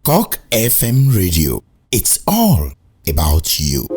CockFM Radio. It's all about you.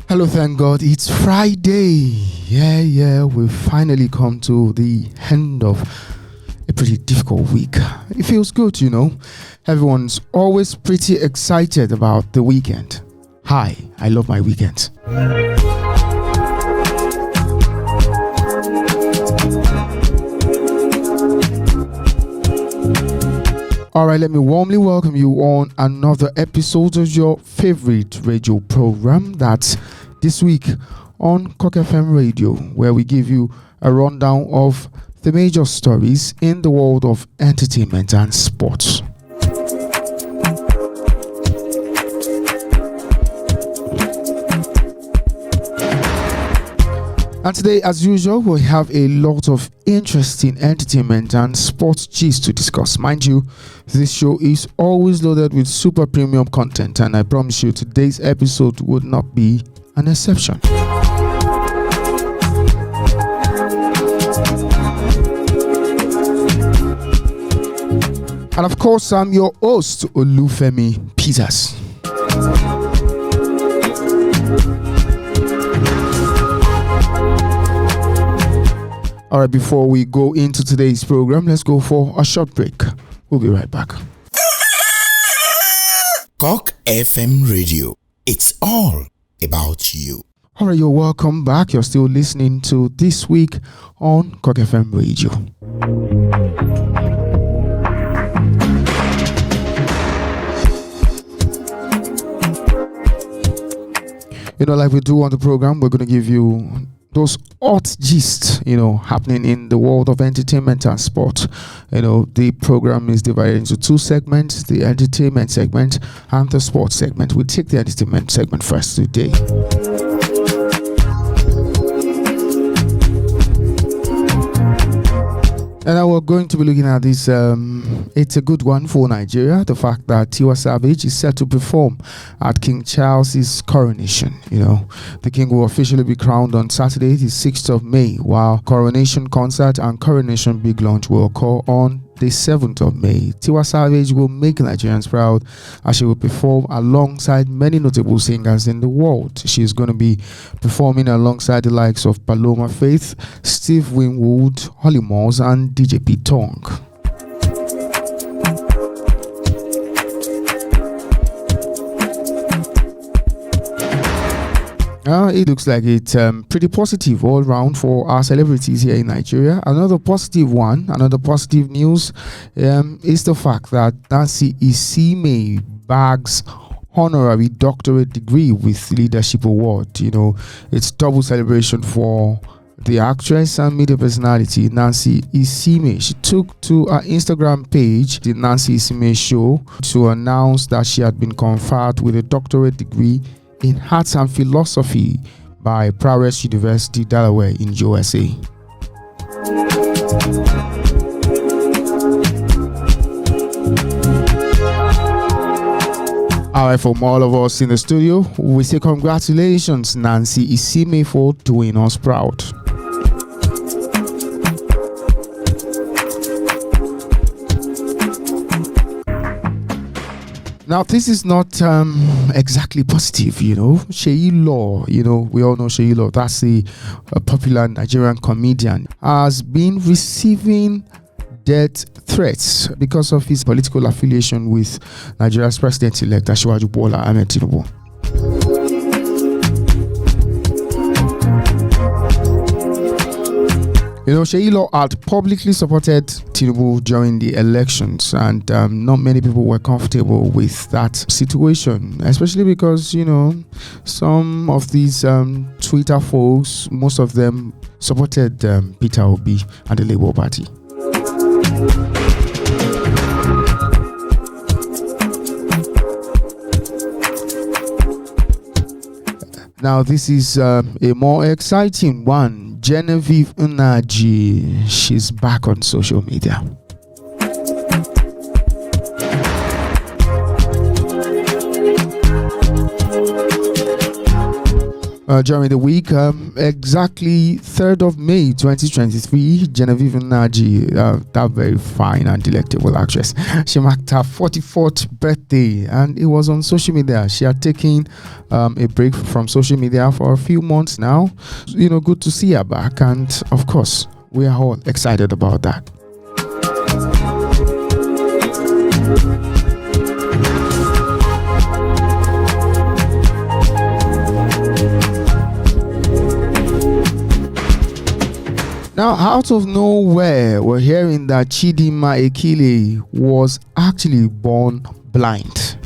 Hello, thank God, it's Friday. Yeah, we've finally come to the end of a pretty difficult week. It feels good, Everyone's always pretty excited about the weekend. Hi, I love my weekends. Alright, let me warmly welcome you on another episode of your favorite radio program. That's this week on CockFM Radio, where we give you a rundown of the major stories in the world of entertainment and sports. And today, as usual, we have a lot of interesting entertainment and sports gist to discuss. Mind you, this show is always loaded with super premium content, and I promise you today's episode would not be an exception. And of course, I'm your host, Olufemi Peters. Alright, before we go into today's program, let's go for a short break. We'll be right back. CockFM Radio. It's all about you. Alright, you're welcome back. You're still listening to This Week on CockFM Radio. Like we do on the program, we're going to give you those hot gists, happening in the world of entertainment and sport. The program is divided into two segments, the entertainment segment and the sports segment. We'll take the entertainment segment first today. And now we're going to be looking at this. It's a good one for Nigeria. The fact that Tiwa Savage is set to perform at King Charles's coronation. The king will officially be crowned on Saturday, the 6th of May, while coronation concert and coronation big launch will occur on the 7th of May. Tiwa Savage will make Nigerians proud as she will perform alongside many notable singers in the world. She is going to be performing alongside the likes of Paloma Faith, Steve Winwood, Holly Moss, and DJ P. Tong. It looks like it's pretty positive all round for our celebrities here in Nigeria. Another positive news is the fact that Nancy Isime bags honorary doctorate degree with leadership award. It's double celebration for the actress and media personality Nancy Isime. She took to her Instagram page, the Nancy Isime Show, to announce that she had been conferred with a doctorate degree in Arts and Philosophy by Prowess University, Delaware in USA. Alright, from all of us in the studio, we say congratulations, Nancy Isime, for doing us proud. Now, this is not exactly positive, Seyi Law, we all know Seyi Law, that's a popular Nigerian comedian, has been receiving death threats because of his political affiliation with Nigeria's president-elect Asiwaju Bola Ahmed Tinubu. Seyi Law had publicly supported Tinubu during the elections, and not many people were comfortable with that situation, especially because, some of these Twitter folks, most of them supported Peter Obi and the Labour Party. Now, this is a more exciting one. Genevieve Unaji, she's back on social media. During the week, exactly 3rd of May 2023, Genevieve Unaji, that very fine and delectable actress, she marked her 44th birthday, and it was on social media. She had taken a break from social media for a few months now. Good to see her back, and of course, we are all excited about that. Now, out of nowhere, we're hearing that Chidinma Ekile was actually born blind.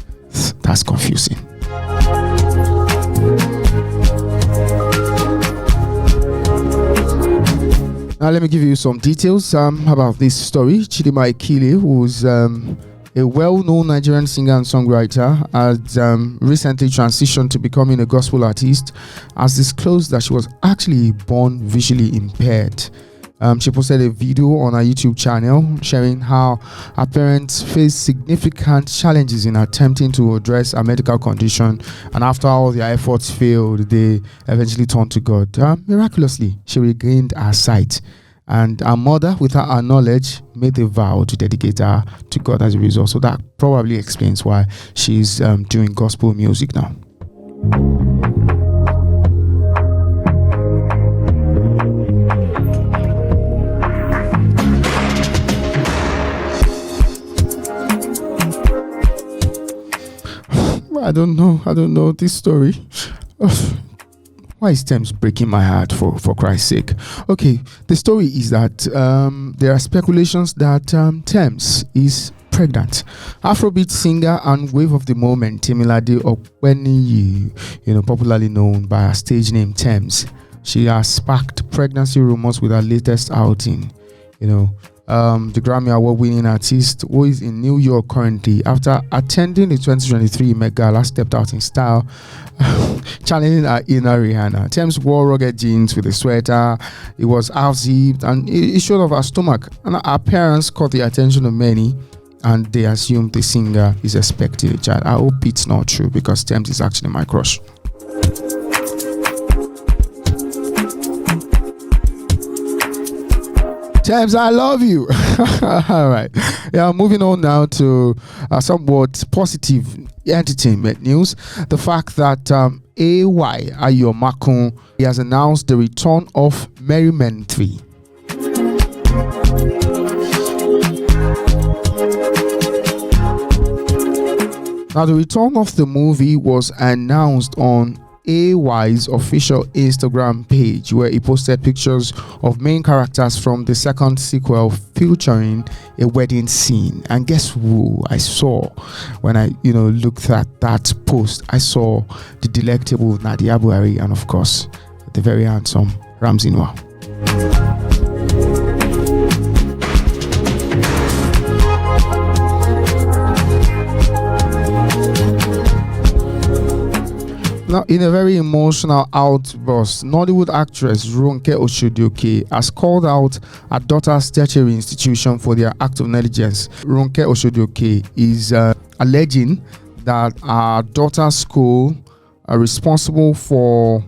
That's confusing. Now, let me give you some details about this story. Chidinma Ekile, who's a well-known Nigerian singer and songwriter, has recently transitioned to becoming a gospel artist, has disclosed that she was actually born visually impaired. She posted a video on her YouTube channel sharing how her parents faced significant challenges in attempting to address a medical condition, and after all their efforts failed, they eventually turned to God. Miraculously, she regained her sight, and her mother, with her knowledge, made a vow to dedicate her to God as a result. So that probably explains why she's doing gospel music now. I don't know this story. Why is Thames breaking my heart for Christ's sake? Okay, the story is that there are speculations that Thames is pregnant. Afrobeat singer and wave of the moment Temilade Openiyi, popularly known by her stage name Thames, she has sparked pregnancy rumors with her latest outing. The Grammy Award-winning artist, who is in New York currently, after attending the 2023 Met Gala, stepped out in style, challenging her inner Rihanna. Thames wore rugged jeans with a sweater. It was half-zipped, and it showed off her stomach. And her appearance caught the attention of many, and they assumed the singer is expecting a child. I hope it's not true, because Thames is actually my crush. Thames, I love you. All right. Yeah, moving on now to somewhat positive entertainment news. The fact that AY Ayomakun has announced the return of Merry Men 3. Now, the return of the movie was announced on AY's official Instagram page, where he posted pictures of main characters from the second sequel featuring a wedding scene. And guess who I saw when I looked at that post? I saw the delectable Nadia Buhari and, of course, the very handsome Ramsey Noah. Now, in a very emotional outburst, Nollywood actress Ronke Oshodioke has called out her daughter's tertiary institution for their act of negligence. Ronke Oshodioke is alleging that her daughter's school are responsible for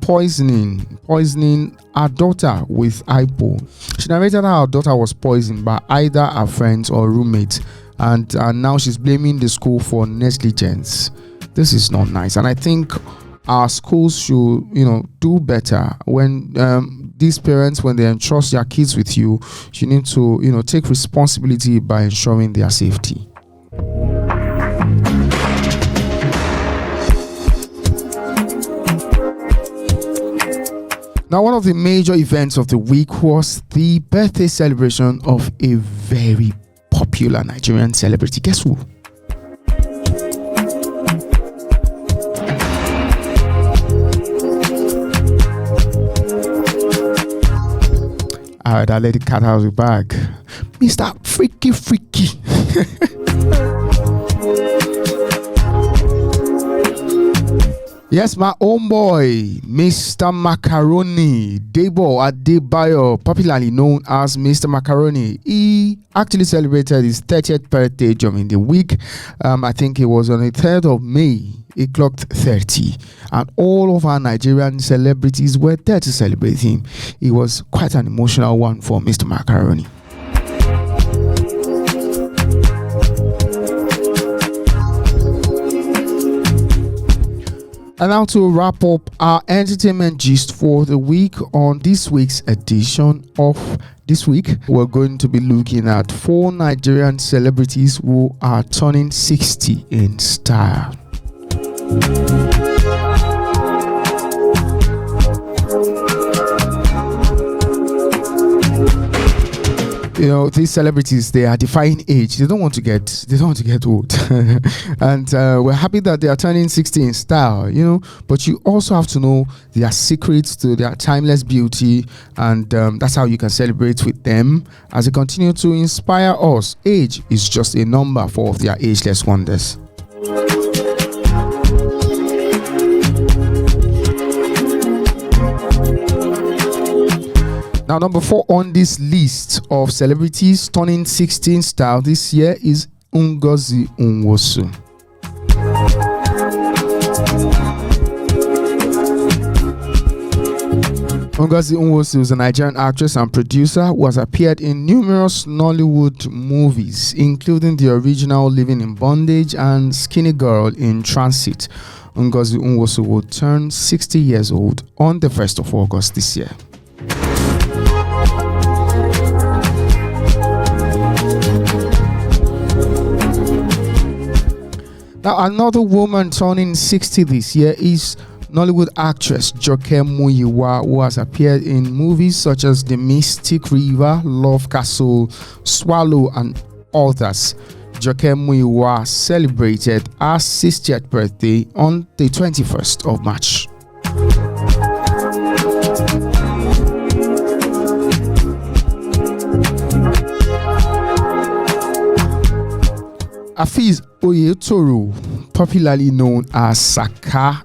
poisoning her daughter with hypo. She narrated how her daughter was poisoned by either her friends or roommates, and now she's blaming the school for negligence. This is not nice, and I think our schools should, do better. When these parents, when they entrust their kids with you, you need to, take responsibility by ensuring their safety. Now, one of the major events of the week was the birthday celebration of a very popular Nigerian celebrity. Guess who? Alright, I let the cat out of the bag. Mr. Freaky. Yes, my own boy, Mr. Macaroni, Debo Adebayo, popularly known as Mr. Macaroni. He actually celebrated his 30th birthday during the week. I think it was on the 3rd of May. He clocked 30. And all of our Nigerian celebrities were there to celebrate him. It was quite an emotional one for Mr. Macaroni. And now to wrap up our entertainment gist for the week on this week's edition of This Week, we're going to be looking at 4 Nigerian celebrities who are turning 60 in style. You know, these celebrities, they are defying age. They don't want to get old. And we're happy that they are turning 60 in style, you know, but you also have to know their secrets to their timeless beauty, and that's how you can celebrate with them as they continue to inspire us. Age is just a number for their ageless wonders. Now, number 4 on this list of celebrities turning 16 style this year is Ngozi Nwosu. Ngozi Nwosu is a Nigerian actress and producer who has appeared in numerous Nollywood movies, including the original Living in Bondage and Skinny Girl in Transit. Ngozi Nwosu will turn 60 years old on the 1st of August this year. Now, another woman turning 60 this year is Nollywood actress Joke Muyiwa, who has appeared in movies such as The Mystic River, Love Castle, Swallow, and others. Joke Muyiwa celebrated her 60th birthday on the 21st of March. Afiz Oyetoro, popularly known as Saka,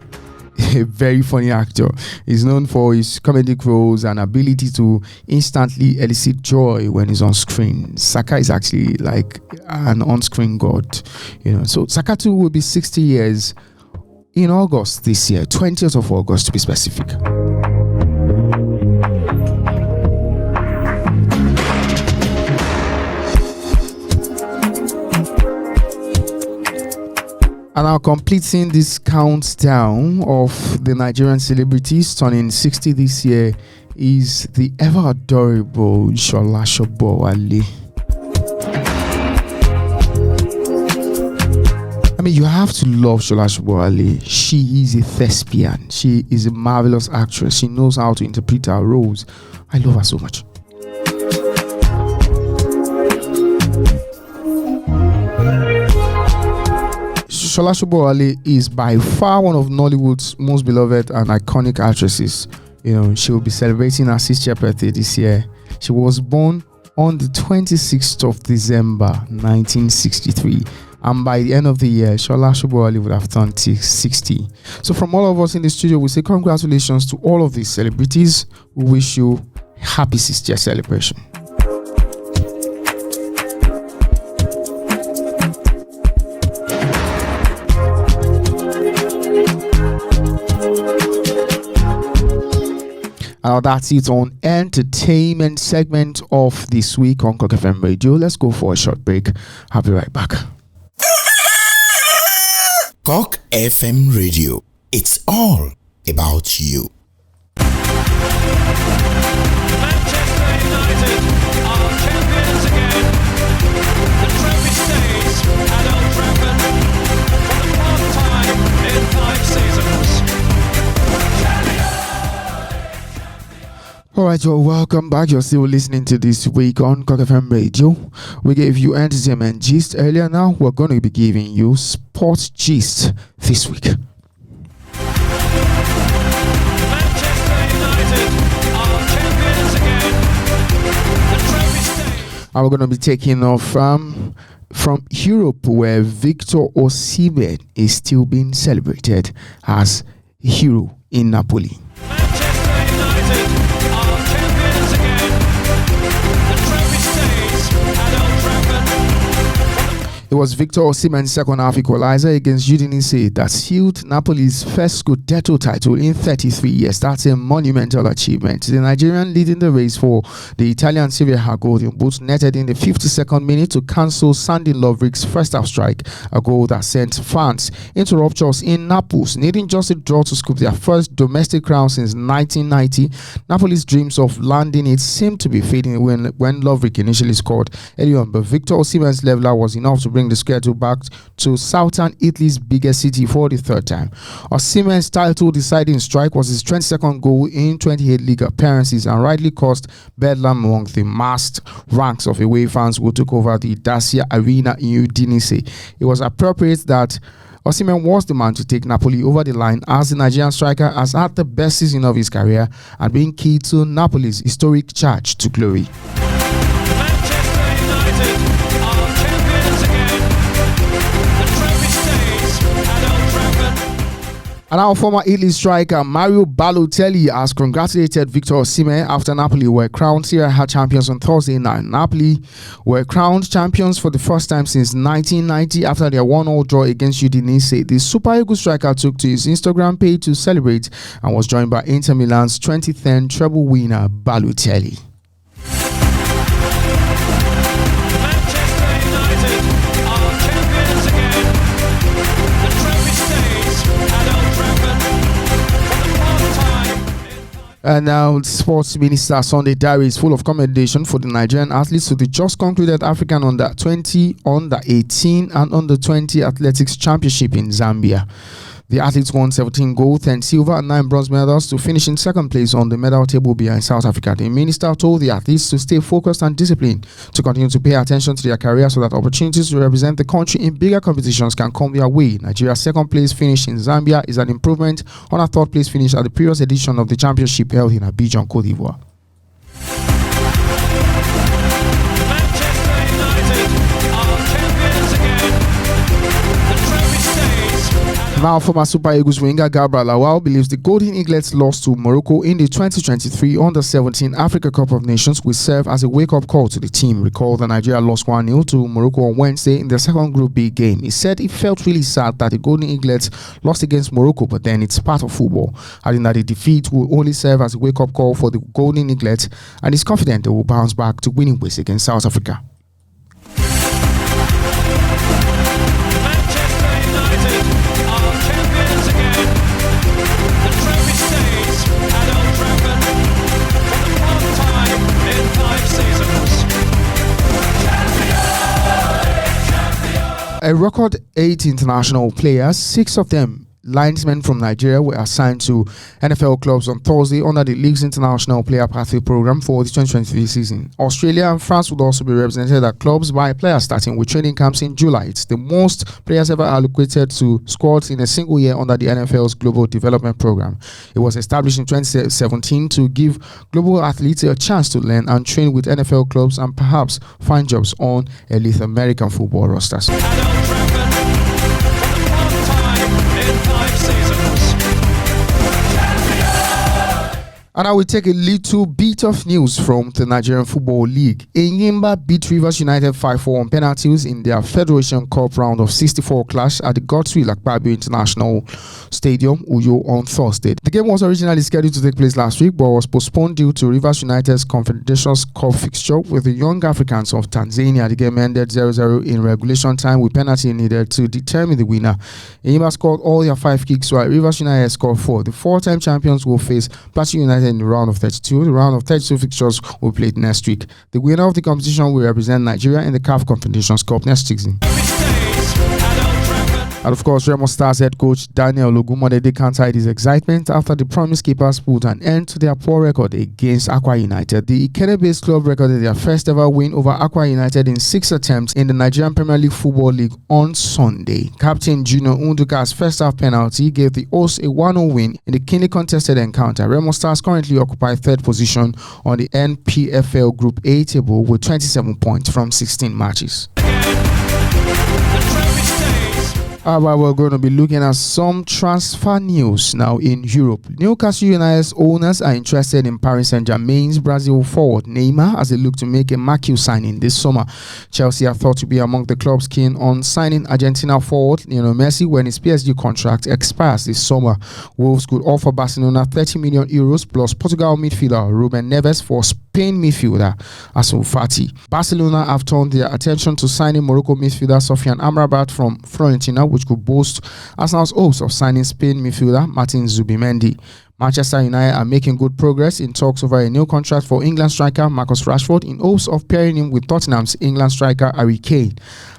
a very funny actor, is known for his comedic roles and ability to instantly elicit joy when he's on screen. Saka is actually like an on-screen god, you know. So Saka too will be 60 years in August this year, 20th of August to be specific. And now completing this countdown of the Nigerian celebrities turning 60 this year is the ever adorable Shola Sobowale. I mean, you have to love Shola Sobowale. She is a thespian. She is a marvelous actress. She knows how to interpret her roles. I love her so much. Shola Sobowale is by far one of Nollywood's most beloved and iconic actresses. You know, she will be celebrating her 60th birthday this year. She was born on the 26th of December 1963, and by the end of the year, Shola Sobowale would have turned 60. So from all of us in the studio, we say congratulations to all of these celebrities. We wish you happy 60th celebration. Now that's it on entertainment segment of This Week on CockFM Radio. Let's go for a short break. I'll be right back. CockFM Radio. It's all about you. Manchester United are champions again. The trophy stays at Old Trafford for the 4th time in 5 seasons. Alright, y'all, welcome back. You're still listening to This Week on CockFM Radio. We gave you entertainment gist earlier. Now we're going to be giving you sports gist this week. Manchester United are champions again. The trophy stays. And we're going to be taking off from Europe, where Victor Osimhen is still being celebrated as hero in Napoli. Manchester United are champions again. The trophy stays at Old Trafford. It was Victor Osimhen's second half equalizer against Udinese that sealed Napoli's first Scudetto title in 33 years. That's a monumental achievement. The Nigerian leading the race for the Italian Serie A golden boot netted in the 52nd minute to cancel Sandy Lovrik's first half strike, a goal that sent fans into ruptures in Naples, needing just a draw to scoop their first domestic crown since 1990. Napoli's dreams of landing it seemed to be fading when Lovrik initially scored early on, but Victor Osimhen's leveler was enough to bring the schedule back to southern Italy's biggest city for the third time. Osimhen's title deciding strike was his 22nd goal in 28 league appearances and rightly caused bedlam among the massed ranks of away fans who took over the Dacia Arena in Udinese. It was appropriate that Osimhen was the man to take Napoli over the line, as the Nigerian striker has had the best season of his career and been key to Napoli's historic charge to glory. Manchester United are champions again. The trophy stays at Old Trafford. And our former Italy striker Mario Balotelli has congratulated Victor Osimhen after Napoli were crowned Serie A champions on Thursday night. Napoli were crowned champions for the first time since 1990 after their 1-1 draw against Udinese. The Super Eagles striker took to his Instagram page to celebrate and was joined by Inter Milan's 2010 treble winner Balotelli. Manchester United are champions again. The trophy stays at Old Trafford for the fourth time. And now, Sports Minister Sunday Diary is full of commendation for the Nigerian athletes to the just concluded African Under-20, Under-18 and Under-20 Athletics Championship in Zambia. The athletes won 17 gold, 10 silver and 9 bronze medals to finish in second place on the medal table behind South Africa. The minister told the athletes to stay focused and disciplined, to continue to pay attention to their career so that opportunities to represent the country in bigger competitions can come their way. Nigeria's second place finish in Zambia is an improvement on a third place finish at the previous edition of the championship held in Abidjan, Cote d'Ivoire. Manchester United are champions again. The trophy stays at Now, former Super Eagles winger Gabriel Lawal believes the Golden Eaglets lost to Morocco in the 2023 Under-17 Africa Cup of Nations will serve as a wake-up call to the team. Recall that Nigeria lost 1-0 to Morocco on Wednesday in their second Group B game. He said he felt really sad that the Golden Eaglets lost against Morocco, but then it's part of football, adding that the defeat will only serve as a wake-up call for the Golden Eaglets and is confident they will bounce back to winning ways against South Africa. Manchester United are champions again. The trophy stays at Old Trafford for the fourth time in 5 seasons. A record 8 international players, 6 of them linesmen from Nigeria, were assigned to NFL clubs on Thursday under the league's international player pathway program for the 2023 season. Australia and France would also be represented at clubs by players starting with training camps in July. It's the most players ever allocated to squads in a single year under the NFL's Global Development Program. It was established in 2017 to give global athletes a chance to learn and train with NFL clubs and perhaps find jobs on elite American football rosters. At Old Trafford for the fourth time in 5 seasons. And I will take a little bit of news from the Nigerian Football League. Enyimba beat Rivers United 5-4 on penalties in their Federation Cup round of 64 clash at the Godswill Akpabio International Stadium, Uyo, on Thursday. The game was originally scheduled to take place last week, but was postponed due to Rivers United's Confederations Cup fixture with the Young Africans of Tanzania. The game ended 0-0 in regulation time with penalty needed to determine the winner. Enyimba scored all their 5 kicks while Rivers United scored 4. The 4-time champions will face Plateau United in the round of 32. The round of 32 fixtures will be played next week. The winner of the competition will represent Nigeria in the CAF Confederations Cup next season. And of course, Remo Stars head coach Daniel Ogumodede countered his excitement after the Promise Keepers put an end to their poor record against Akwa United. The Ikene-based club recorded their first ever win over Akwa United in 6 attempts in the Nigerian Premier League Football League on Sunday. Captain Junior Unduka's first half penalty gave the hosts a 1-0 win in the keenly contested encounter. Remo Stars currently occupy 3rd position on the NPFL Group A table with 27 points from 16 matches. Well, we're going to be looking at some transfer news now in Europe. Newcastle United's owners are interested in Paris Saint-Germain's Brazil forward Neymar as they look to make a marquee signing this summer. Chelsea are thought to be among the clubs keen on signing Argentina forward Lionel Messi when his PSG contract expires this summer. Wolves could offer Barcelona 30 million euros plus Portugal midfielder Ruben Neves for Spain midfielder Ansu Fati. Barcelona have turned their attention to signing Morocco midfielder Sofiane Amrabat from Fiorentina, which could boost Arsenal's hopes of signing Spain midfielder Martin Zubimendi. Manchester United are making good progress in talks over a new contract for England striker Marcus Rashford in hopes of pairing him with Tottenham's England striker Harry Kane.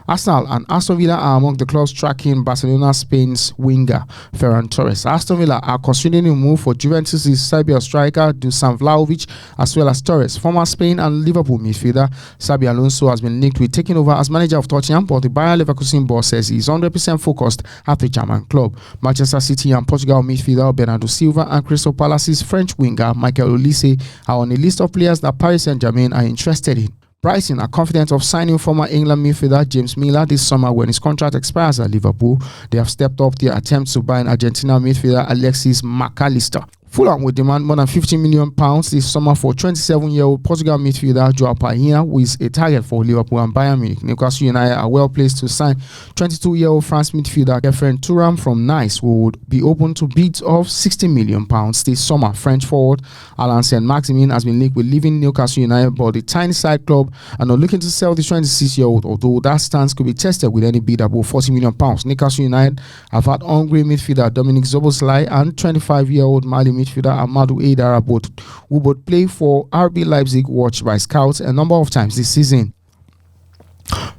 Arsenal and Aston Villa are among the clubs tracking Barcelona Spain's winger Ferran Torres. Aston Villa are considering a move for Juventus' Serbia striker Dusan Vlahovic as well as Torres. Former Spain and Liverpool midfielder Xabi Alonso has been linked with taking over as manager of Tottenham, but the Bayer Leverkusen boss says he's 100% focused at the German club. Manchester City and Portugal midfielder Bernardo Silva and Crystal Palace's French winger Michael Olise are on a list of players that Paris Saint-Germain are interested in. Brighton are confident of signing former England midfielder James Miller this summer when his contract expires at Liverpool. They have stepped up their attempts to buy an Argentina midfielder Alexis McAllister. Fulham will demand more than £50 million this summer for 27-year-old Portugal midfielder Joao Painha, who is a target for Liverpool and Bayern Munich. Newcastle United are well placed to sign 22-year-old France midfielder Kefren Turam from Nice, who would be open to bids of £60 million this summer. French forward Alain Saint-Maximin has been linked with leaving Newcastle United, but the tiny side club are not looking to sell the 26-year-old, although that stance could be tested with any bid above £40 million. Newcastle United have had Hungary midfielder Dominic Szoboszlai and 25-year-old Mali midfielder Amadou Eidara, who both play for RB Leipzig, watched by scouts a number of times this season.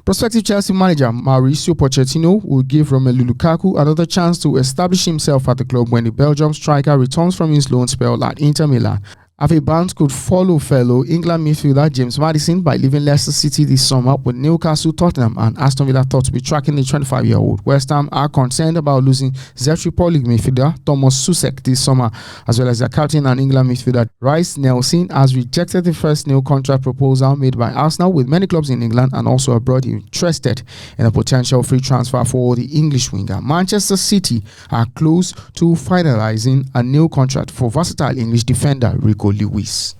Prospective Chelsea manager Mauricio Pochettino will give Romelu Lukaku another chance to establish himself at the club when the Belgium striker returns from his loan spell at Inter Milan. Harvey Barnes could follow fellow England midfielder James Maddison by leaving Leicester City this summer, with Newcastle, Tottenham and Aston Villa thought to be tracking the 25-year-old. West Ham are concerned about losing Czech Republic midfielder Thomas Susek this summer, as well as their captain and England midfielder Rice Nelson has rejected the first new contract proposal made by Arsenal, with many clubs in England and also abroad interested in a potential free transfer for the English winger. Manchester City are close to finalising a new contract for versatile English defender Rico Lewis.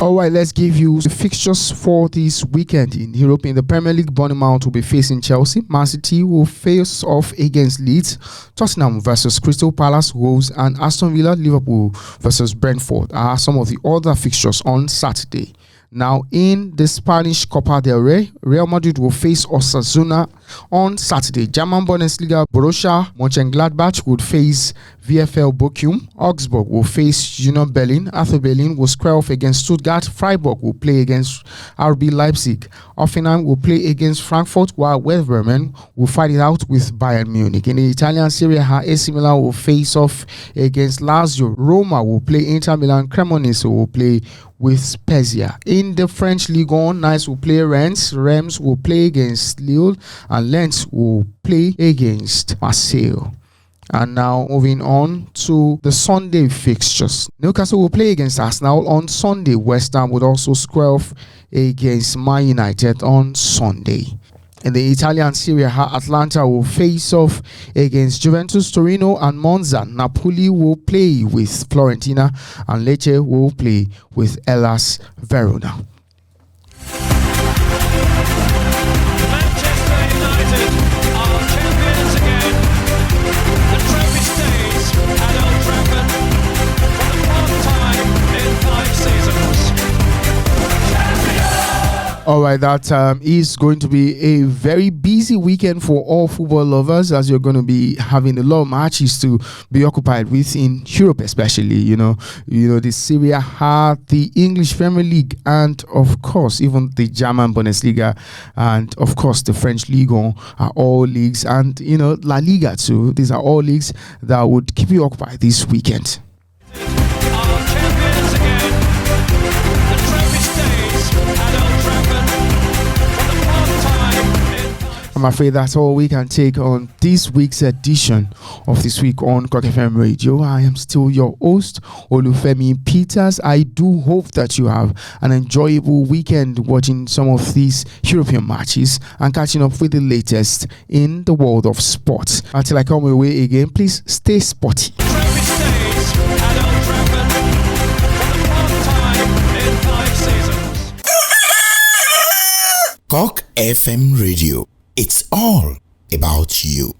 Alright, let's give you the fixtures for this weekend in Europe. In the Premier League, Bournemouth will be facing Chelsea. Man City will face off against Leeds. Tottenham versus Crystal Palace, Wolves and Aston Villa. Liverpool versus Brentford are some of the other fixtures on Saturday. Now, in the Spanish Copa del Rey, Real Madrid will face Osasuna on Saturday. German Bundesliga, Borussia Mönchengladbach would face VfL Bochum. Augsburg will face Union Berlin. Hertha Berlin will square off against Stuttgart. Freiburg will play against RB Leipzig. Hoffenheim will play against Frankfurt, while Werder Bremen will fight it out with Bayern Munich. In the Italian Serie A, AC Milan will face off against Lazio. Roma will play Inter Milan. Cremonese will play with Spezia. In the French Ligue 1, Nice will play Rennes. Reims will play against Lille, and Lens will play against Marseille. And now moving on to the Sunday fixtures. Newcastle will play against Arsenal on Sunday. West Ham would also square off against Man United on Sunday. In the Italian Serie A, Atalanta will face off against Juventus, Torino and Monza. Napoli will play with Fiorentina and Lecce will play with Hellas Verona. Manchester United are champions again. The trophy stays at Old Trafford for the fourth time in 5 seasons. Alright, that is going to be a very busy weekend for all football lovers, as you're going to be having a lot of matches to be occupied with in Europe, especially, you know, the Serie A, the English Premier League, and of course, even the German Bundesliga, and of course, the French Ligue 1 are all leagues, and, La Liga too. These are all leagues that would keep you occupied this weekend. I'm afraid that's all we can take on this week's edition of This Week on CockFM Radio. I am still your host, Olufemi Peters. I do hope that you have an enjoyable weekend watching some of these European matches and catching up with the latest in the world of sports. Until I come away again, please stay sporty. Trophy stays at Old Trafford for the fourth time in 5 seasons. Cock FM Radio. It's all about you.